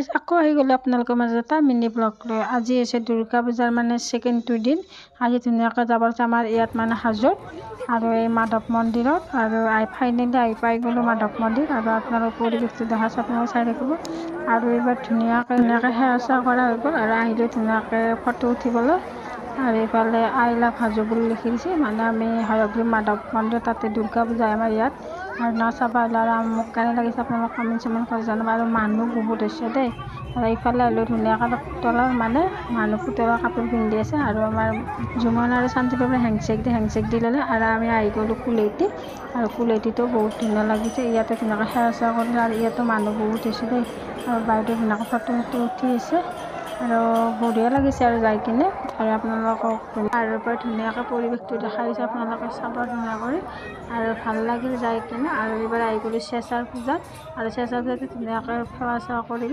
Guys আকৌ আহি গ'লো আপোনালোকৰ মাজত এটা মিনি ব্লগ লৈ। আজি হৈছে দুৰ্গা পূজাৰ মানে ছেকেণ্ডটো দিন। আজি ধুনীয়াকৈ যাব আছে আমাৰ ইয়াত মানে হাজোত আৰু এই মাধৱ মন্দিৰত আৰু ফাইনেলি আহি পাই গ'লোঁ মাধৱ মন্দিৰ আৰু আপোনালোকৰ পৰিৱেশটো দেখাইছোঁ, আপোনালোকে চাই থাকিব। আৰু এইবাৰ ধুনীয়াকৈ সেৱা চেৱা কৰা হৈ গ'ল আৰু আহিলোঁ ধুনীয়াকৈ ফটো উঠিবলৈ। আৰু এইফালে আই লাভ হাজো বুলি লিখি দিছে, মানে আমি হয়গ্ৰীৱ মাধৱ মন্দিৰ তাতে দুৰ্গা পূজা আমাৰ ইয়াত আৰু না চাব আহিলে আৰু মোক কেনে লাগিছে আপোনালোক কমেণ্ট কৰি জনাব। আৰু মানুহ বহুত হৈছে দেই। আৰু এইফালে হ'লেও ধুনীয়াকৈ পুতলাৰ মানে মানুহ পুতলাৰ কাপোৰ পিন্ধি আছে আৰু আমাৰ জুমন আৰু শান্তিপ্ৰভা হেংচেক দি ল'লে আৰু আমি আহি গ'লোঁ কুলেটি। আৰু কুলেটিতো বহুত ধুনীয়া লাগিছে, ইয়াতে ধুনীয়াকৈ সেৱা চেৱা কৰিলে আৰু ইয়াতো মানুহ বহুত হৈছে দেই। আৰু বাইদেউ ধুনীয়াকৈ ফটো উঠি আছে আৰু বঢ়িয়া লাগিছে আৰু যাই কিনে। আৰু আপোনালোকক বাহিৰৰ পৰা ধুনীয়াকৈ পৰিৱেশটো দেখাই দিছে, আপোনালোকে চাব ধুনীয়া কৰি আৰু ভাল লাগিল যাই কিনে। আৰু এইবাৰ আহি গ'লোঁ চেঁচাৰ পূজাত আৰু চেঁচাৰ পূজাতে ধুনীয়াকৈ সেৱা চেৱা কৰিলোঁ।